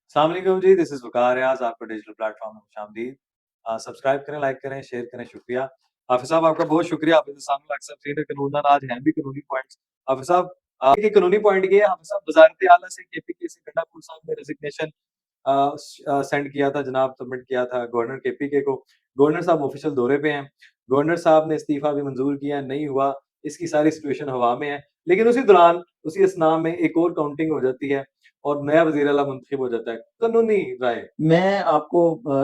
अस्सलाम वालेकुम जी, this is वकार रियाज़, आपका डिजिटल प्लेटफ़ॉर्म में खुशामदीद। सब्सक्राइब करें, लाइक करें, शेयर करें, शुक्रिया। हाफ़िज़ साहब आपका बहुत शुक्रिया, हाफ़िज़ साहब अक्सर सीधे कानूनन आज हैं भी कानूनी पॉइंट्स। हाफ़िज़ साहब एक कानूनी पॉइंट ये है, हाफ़िज़ साहब वज़ारत आला से केपीके से गंडापुर साहब ने रेज़िग्नेशन सेंड किया था जनाब, सबमिट किया था गवर्नर केपीके को। गवर्नर साहब ऑफ़िशियल दौरे पे हैं। गवर्नर साहब ने इस्तीफ़ा भी मंज़ूर किया, नहीं हुआ, इसकी सारी सिचुएशन हवा में है। लेकिन उसी दौरान, उसी अथनाह में एक और काउंटिंग हो जाती है और नया वज़ीर आला मुंतखब हो जाता है। कानूनी राय। मैं आपको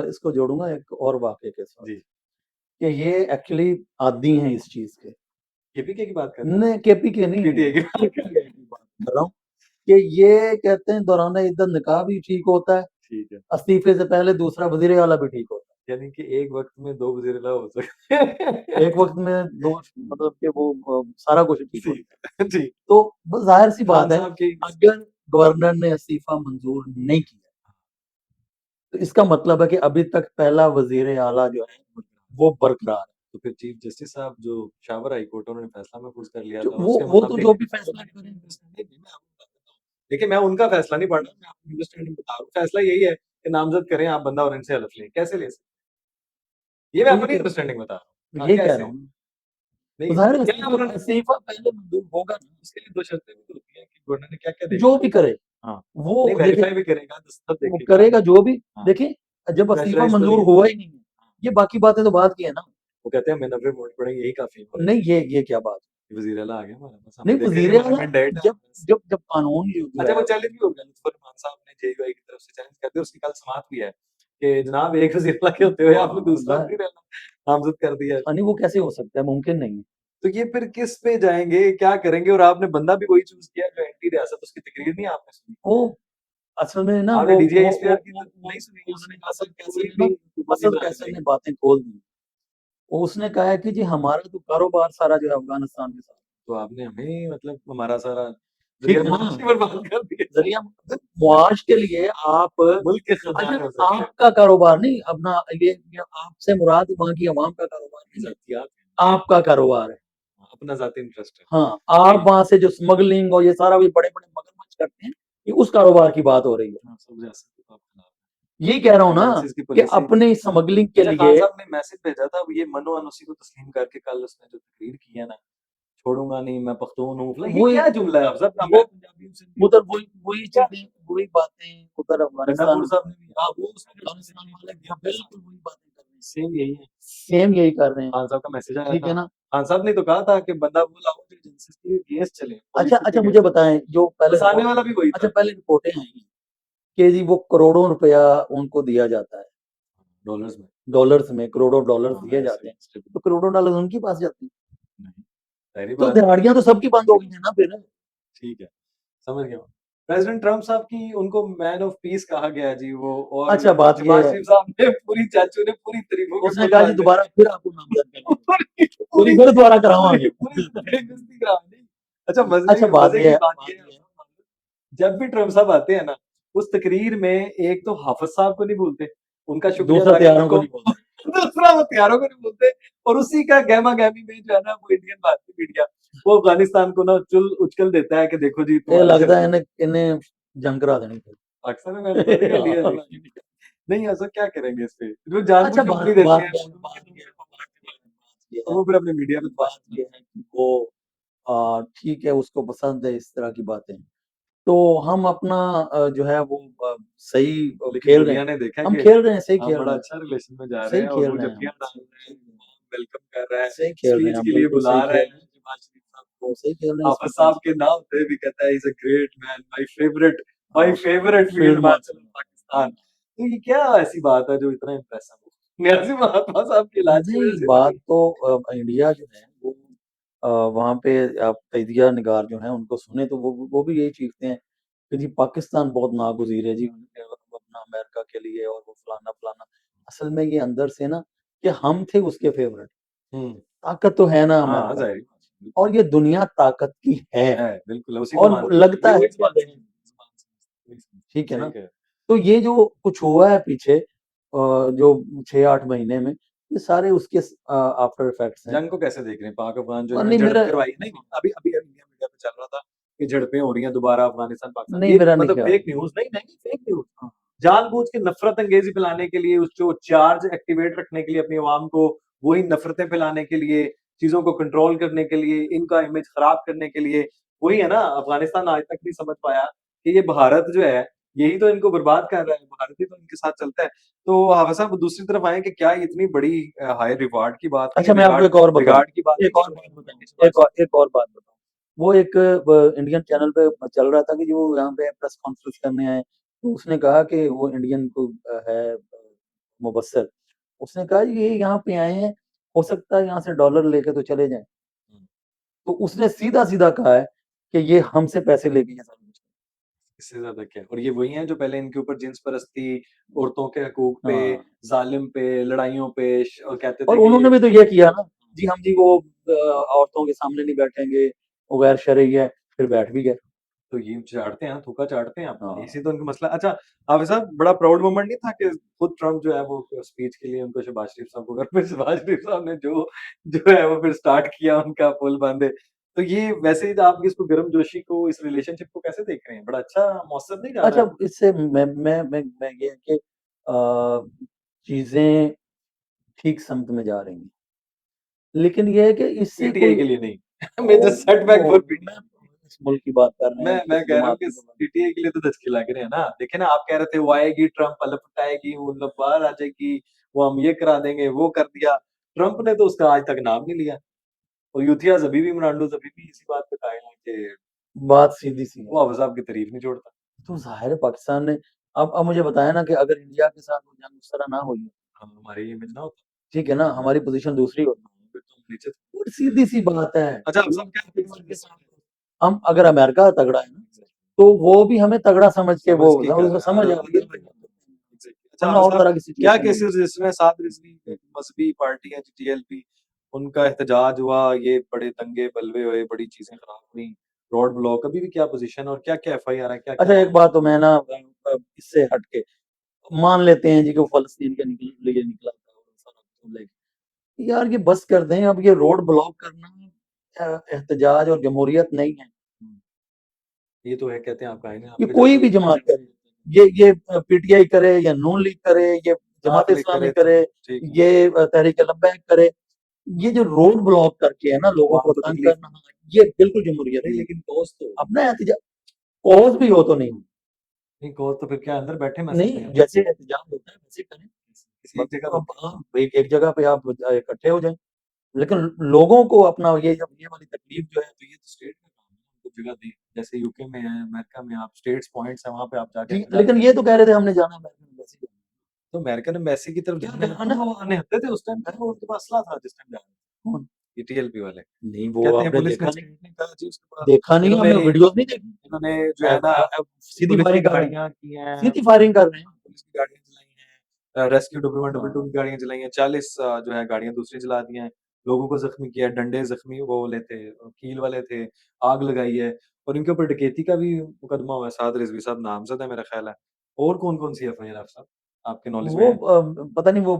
इसको जोड़ूँगा एक और वाक़ये के साथ, जी। कि ये एक्चुअली आदी हैं इस चीज़ के। केपीके की बात कर रहे हैं? नहीं, केपीके नहीं, पीटीआई की बात कर रहे पीटीआई हैं। की बात कर रहा हूँ कि ये कहते हैं दौरान इद्दत निकाह भी ठीक होता है, ठीक है। इस्तीफ़े से पहले दूसरा वज़ीर आला भी ठीक होता यानी कि एक वक़्त में 2 वज़ीर आला हो सकते हैं। है। एक वक़्त में 2 मतलब कि वो सारा कुछ ठीक जी, होता है। जी। तो बस ज़ाहिर-सी खान बात है, साहब की अगर गवर्नर ने इस्तीफ़ा मंज़ूर नहीं किया, तो इसका मतलब है कि अभी तक पहला वज़ीर आला जो है, वो बरकरार है। तो फिर चीफ जस्टिस साहब जो शावर हाई कोर्ट उन्होंने फैसला महफूज कर लिया जो था, वो उसके वो तो मुताबिक जो भी फैसला करें। देखिए, मैं उनका फैसला नहीं पढ़ रहा, मैं आपको अंडरस्टैंडिंग बता रहा हूँ। फैसला यही है कि नामज़द करें आप बंदा और इनसे हलफ लें। कैसे ले सकते हैं? ये मैं वही अपनी कह अंडरस्टैंडिंग बता रहा हूँ। हाँ, यही कह रहा कैसे? हूँ। तो नहीं, ज़ाहिर है क्या इस्तीफ़ा उन्होंने इस्तीफ़ा पहले मंज़ूर होगा ना, उसके लिए 2 शर्तें भी तो होती हैं कि गवर्नर ने क्या-क्या देखना जो है। भी करे, हाँ, नहीं वो देखिए, वेरीफ़ाई भी करेगा, दस्तखत वो देखेगा। करेगा जो भी। हाँ, देखिए, जब इस्तीफ़ा प्रेशराइज़ तो नहीं मंज़ूर है। हुआ ही नहीं है, हाँ, ये बाकी बातें तो बाद की है ना। वो कहते हैं हमें 90 वोट पड़ेंगे, यही काफ़ी है हमारे नहीं, ये क्या बात है? लिए। वज़ीर आला आ गया हमारे पास, हमने नहीं, देखा ये वज़ीर हमारा आला मैंडेट है जब बस। जब जब कानून जो अच्छा, है वो चैलेंज भी हो गया, लुत्फ़ुर रहमान साहब ने जेयूआई की तरफ से चैलेंज कर दिया, उसकी कल समाअत भी है कि जनाब एक वज़ीर आला के होते हुए आपने दूसरा ज़ाहिर वज़ीर आला नामज़द कर दिया है। नहीं, वो कैसे हो सकता है? मुमकिन नहीं है। तो ये फिर किस पे जाएँगे, क्या करेंगे? और आपने बंदा भी वही चूज़ किया जो एंटी रियासत, उसकी तकरीर नहीं आपने सुनी? वो असल में ना आपने डीजीआई एसपीआर की वो नहीं सुनी? उन्होंने उसने कहा था असल कैसे असल ना भी हुकूमती असल बनाने फैसल देंगे। ने बातें खोल दी। वो उसने कहा है कि जी हमारा तो कारोबार सारा जो है अफ़गानिस्तान के साथ, तो आपने हमें मतलब हमारा सारा ठीक ज़रिया है ना? माश ही बर्बाद कर दिया। ज़रिया मुआश के लिए आप मुल्क के अच्छा, खजाने हो सकते हैं। आपका कारोबार नहीं, अपना ये आपसे मुराद वहाँ की अवाम का कारोबार नहीं है, ज़ातियात आपका कारोबार है। हैं, अपना ज़ाती इंटरेस्ट है। हाँ, आप वहाँ से जो स्मगलिंग और ये सारा भी बड़े-बड़े मगरमच्छ करते हैं, ये उस कारोबार की बात हो रही है। हाँ, सब रियासत के खिलाफ खिलाफ यही कह रहा हूँ है। ना एजेंसीज़ की कि पॉलिसी अपनी स्मगलिंग के अच्छा, खान लिए साहब ने मैसेज भेजा था, ये मनो अनूसी को तस्लीम करके कल उसने जो तकरीर की है ना, छोड़ूँगा नहीं, मैं पख्तून हूँ। मतलब ये वही क्या जुमला है अफ़ज़ल? मैं वो पंजाबी हूँ, सिंधी हूँ। उधर वही क्या चीज़ें, वही बातें उधर अफ़गानिस्तान गंडापुर साहब ने भी हाँ, वो उसने जो अफ़गानिस्तान वाले बिल्कुल वही बातें कर रहे हैं। सेम यही है। सेम यही कर रहे हैं, खान साहब का मैसेज आया ठीक था। है ना? खान साहब ने तो कहा था कि बंदा वो लाओ जो एजेंसीज़ के अगेंस्ट चले, अच्छा पॉलिसी के अच्छा मुझे अगेंस्ट चले। बताएँ, जो पहले फँसाने रिपोर्ट वाला भी वही था। पहले रिपोर्टें आई हैं कि जी वो करोड़ों रुपया उनको दिया जाता है। डॉलर्स में। डॉलर्स में करोड़ों डॉलर्स हाँ, दिए ऐसे जाते ही हैं, तो डिस्ट्रीब्यूट करोड़ों डॉलर उनके पास जाते हैं। नहीं, ज़ाहिर-सी तो बात है। दिहाड़ियाँ तो सबकी बंद हो गई हैं ना फिर। ठीक है, समझ गया मैं। प्रेज़िडेंट ट्रम्प साहब की उनको मैन ऑफ पीस कहा गया जी वो और अच्छा बात ये शहबाज है, शरीफ साहब ने पूरी चाचू ने पूरी तारीफ़ों के उसने पुल कहा जी बाँधे। दोबारा फिर आपको नामज़द करेंगे, पूरी पूरी पूरी फिर दोबारा पूरी करावांगे। पूरी बेइज़्ज़ती करा दी। अच्छा अच्छा मज़े की बात ये है जब भी ट्रम्प साहब आते हैं ना, उस तकरीर में एक तो हाफ़िज़ साहब को नहीं भूलते, उनका शुक्रिया दूसरा अदा करने तैयारों को को नहीं बोलते। दूसरा वो हथियारों को नहीं भूलते और उसी का गहमा-गहमी में जो है ना वो इंडियन भारतीय मीडिया वो अफ़गानिस्तान को ना उछल देता है कि देखो जी ये तुम्हारे लगता है चलते इन्हें जंग करा देनी पाकिस्तान में मैंने बोला कि इंडिया चाहिए। नहीं नहीं ऐसा क्या करेंगे इस पे? जो जानबूझ अच्छा के बात ऊपरी देश बात हैं, ये है वो बात ये है बात ये है बात ये और है वो फिर अपने मीडिया में बात तमाशा ये है कि वो ठीक है, उसको पसंद है इस तरह की बातें। तो हम अपना जो है वो सही लेकिन खेल रहे दुनिया हैं। ने देखा हम कि खेल रहे हैं, सही आप खेल बड़ा रहे हैं। अच्छा रिलेशन में जा रहे सही हैं और खेल वो रहे हैं जफ्फियाँ हम, डाल रहे हैं, वेलकम कर रहा है, सही खेल रहे हैं स्पीच हम, के लिए बिल्कुल बुला सही रहे खेल हैं रहे हैं। शहबाज शरीफ साहब को। सही खेल रहे हैं हाफ़िज़ इसमें साहब के नाम पे भी कहता है he is a great man, my हाँ, favourite field field marshal marshal. Of Pakistan. तो ये क्या ऐसी बात है जो इतना इम्प्रेसिव हो? नियाज़ी महात्मा साहब के इलाज की वज़ह नहीं, से बात बनी। तो इंडिया जो है वो वहाँ पे आप तजिया निगार जो हैं उनको सुने तो वो भी यही चीखते हैं कि जी पाकिस्तान बहुत नागज़ीर है जी अपना अमेरिका के लिए और वो फलाना-फलाना। असल में ये अंदर से ना कि हम थे उसके फ़ेवरेट। हुँ। ताकत तो है ना हाँ, अमेरिका ज़ाहिर की है। बिल्कुल, और ये दुनिया ताकत की है बिल्कुल उसी को और मानती है। ये लगता है वही कि ज़ुबान से नहीं, ज़ुबान से वही ठीक है सही ना? कह रहे हैं। तो ये जो कुछ हुआ है पीछे जो 6-8 महीने में, ये सारे उसके आफ्टर इफेक्ट्स हैं। जंग को कैसे देख रहे हैं? पाक-अफ़गान जो इन्होंने नहीं झड़प मेरा करवाई अभी इंडिया मीडिया पे चल रहा था कि झड़पें हो रही हैं दोबारा अफ़गानिस्तान-पाकिस्तान। नहीं ये मेरा नहीं मतलब ख्याल। फेक न्यूज़ नहीं, फेक न्यूज़। हाँ। जानबूझ के नफरत अंगेजी फैलाने के लिए, उस जो चार्ज एक्टिवेट रखने के लिए अपनी आवाम को, वही नफरतें फैलाने के लिए, चीजों को कंट्रोल करने के लिए, इनका इमेज खराब करने के लिए, वही है ना। अफगानिस्तान आज तक नहीं समझ पाया कि ये भारत जो है, यही तो इनको बर्बाद कर रहा है, भारत ही तो इनके साथ चलता है। तो हाफिज साहब दूसरी तरफ आए कि क्या ये इतनी बड़ी हाई रिवार्ड की बात नहीं अच्छा है, मैं आपको एक और बताऊँ, रिगार्ड की बात नहीं एक और है, बात बताऊँ, इस बात से। एक और बात बताऊँ। वो एक इंडियन चैनल पे चल रहा था कि जो यहाँ पे प्रेस कॉन्फ्रेंस करने आए, तो उसने कहा कि वो इंडियन को है मुबस्सिर, उसने कहा ये यहाँ पे आए हैं, हो सकता है यहाँ से डॉलर लेके तो चले जाएँ। हुँ। तो उसने सीधा-सीधा कहा है कि ये हमसे पैसे लेके ये सारा कुछ इससे ज़्यादा क्या है? और ये वही हैं जो पहले इनके ऊपर जिन्स परस्ती, औरतों के हकूक पे, हाँ, ज़ालिम पे, लड़ाइयों पे और कहते और थे कि उन्होंने भी तो ये किया ना, जी हम जी वो औरतों के सामने नहीं बैठेंगे, वो गैर शरई है, फिर बैठ भी गए। तो ये चाटते हैं, थूका चाटते हैं अपना, हाँ। इसी तो उनका मसला। अच्छा, हाफ़िज़ साहब बड़ा प्राउड मोमेंट नहीं था कि खुद ट्रम्प जो है वो स्पीच के लिए उनको शहबाज शरीफ साहब को घर पे शहबाज शरीफ साहब ने जो है वो फिर स्टार्ट किया उनका पुल बाँधे। तो ये वैसे ही आप इसको गर्मजोशी को, इस रिलेशनशिप को कैसे देख रहे हैं? बड़ा अच्छा मौसम नहीं जा रहा है? अच्छा इससे मैं ये है कि चीज़ें ठीक समत में जा रही हैं। लेकिन ये है कि इससे पीटीआई कोई के लिए नहीं। मैं जस्ट सेटबैक फॉर मैं पीटीआई। इस मुल्क की बात कर रहे हैं, मैं किस कह रहा हूँ जमात कि की बात। पीटीआई के लिए तो दचके लग रहे हैं ना। देखिए ना, आप कह रहे थे वो आएगी, ट्रम्प पलट आएगी, वो मतलब बाहर आ जाएगी, वो हम ये करा देंगे, वो कर दिया। ट्रम्प ने तो उसका आज तक नाम नहीं लिया। और यूथियाज़ अभी भी मरांडूज़ अभी भी इसी बात पे कायल हैं कि बात सीधी-सी है। वो हफ़्ज़ साहब की तारीफ नहीं छोड़ता। तो ज़ाहिर है पाकिस्तान ने अब मुझे बताया ना कि अगर इंडिया के साथ वो जंग उस तरह ना हुई, हाँ, हमारी इमेज ना होता। ठीक है ना, हमारी पोज़ीशन दूसरी होती। फिर तो हम नीचे थे। और सीधी-सी बात है। अच्छा, हफ़्ज़ साहब हम क्या पाकिस्तान के साथ हम अगर अमेरिका तगड़ा है ना, तो वो भी हमें तगड़ा समझ के वो समझ के कर रहा है। समझ आ गई है, एग्ज़ैक्टली। अच्छा, वरना हाफ़िज़ और साहब तरह की क्या सिचुएशन होगी। केसेज़ जिसमें साद रिज़वी एक मज़हबी पार्टी है टीएलपी, उनका एहतजाज हुआ, ये बड़े दंगे बलवे हुए, बड़ी चीज़ें खराब हुई, रोड ब्लॉक, अभी भी क्या पोज़ीशन और क्या-क्या एफआईआर है, क्या-क्या अच्छा एक मामला? बात तो मैं ना इससे हट के मान लेते हैं जी कि वो फ़लस्तीन के लिए निकला था और सारा कुछ लेके यार ये बस कर दें, अब ये रोड ब्लॉक करना एहतजाज और जमहूरियत नहीं है। हुँ, ये तो है कहते हैं आप कायन हैं, ये आपके कोई जैसे भी लोग जमात करे, ये पीटीआई करे या नून लीग करे, ये साथ जमात लेके इस्लामी करे तो करे, ठीक है। ये तहरीक लब्बैक करे, ये जो रोड ब्लॉक करके है ना लोगों आवाम को को तंग तकलीफ करना, ये बिल्कुल जमहूरियत नहीं, नहीं है। लेकिन कॉज़ तो अपना एहतजाज कॉज़ भी हो तो नहीं, नहीं, कॉज़ तो फिर क्या अंदर बैठे मैसेज नहीं दें आप? जैसे एहतजाज होता है वैसे करें। किसी एक जगह अब रुके। आप एक जगह पे आप इकट्ठे हो जाएँ, लेकिन लोगों को अपना ये जब ये वाली तकलीफ जो है तो ये तो स्टेट का काम है, उनको जगह दें। जैसे यूके में है, अमेरिका में आप स्टेट्स पॉइंट्स हैं, वहाँ पे आप जाके जी, एहतजाज लेकिन करें। ये तो कह रहे थे हमने जाना अमेरिका एम्बेसी जाना। तो अमेरिकन एम्बेसी की तरफ क्या जाना है ना, वो निहत्थे थे उस टाइम पे, वो उनके पास असला था जिस टाइम जा रहे थे, कौन? ये टीएलपी वाले। नहीं वो कहते हैं आपने पुलिस ने देखा नहीं, स्टेट ने कहा जी उसके पास देखा नहीं इन्होंने हमने वीडियोज़ नहीं देखी। इन्होंने जो है ना सीधी पुलिस की फायरिंग कर रहे हैं, गाड़ियाँ की हैं, सीधी फायरिंग कर रहे हैं। पुलिस की गाड़ियाँ चलाई हैं, रेस्क्यू डब्ल्यू 1 डबल 2 हाँ, की गाड़ियाँ चलाई हैं, 40 जो है गाड़ियाँ दूसरी चला दी हैं, लोगों को ज़ख्मी किया, डंडे ज़ख्मी वो वाले थे, कील वाले थे, आग लगाई है और इनके ऊपर डकैती का भी मुकदमा हुआ है, साद रिज़वी साहब नामज़द है मेरा ख़्याल है। और कौन-कौन सी एफआईआर है साहब, आपके नॉलेज में वो है? पता नहीं वो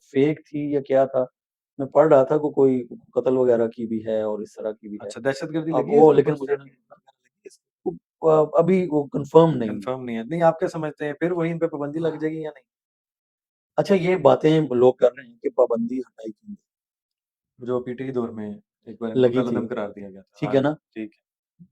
फेक थी या क्या था। मैं पढ़ रहा था को कोई कत्ल वगैरह की भी है और इस तरह की भी है। अच्छा, दहशतगर्दी अब लगी है वो इसके ऊपर लेकिन मुझे स्टैंड नहीं लगी है इसके अभी वो कन्फर्म नहीं है। कन्फर्म नहीं है। नहीं, आप क्या समझते हैं फिर वही इन पे पाबंदी लग जाएगी या नहीं? अच्छा ये बातें लोग कर रहे हैं कि पाबंदी हटाई क्यों जो पीटीआई दौर में एक बार इनको लगी थी, कलअदम करार दिया गया था। ठीक हाँ है जी, ना? ठीक है।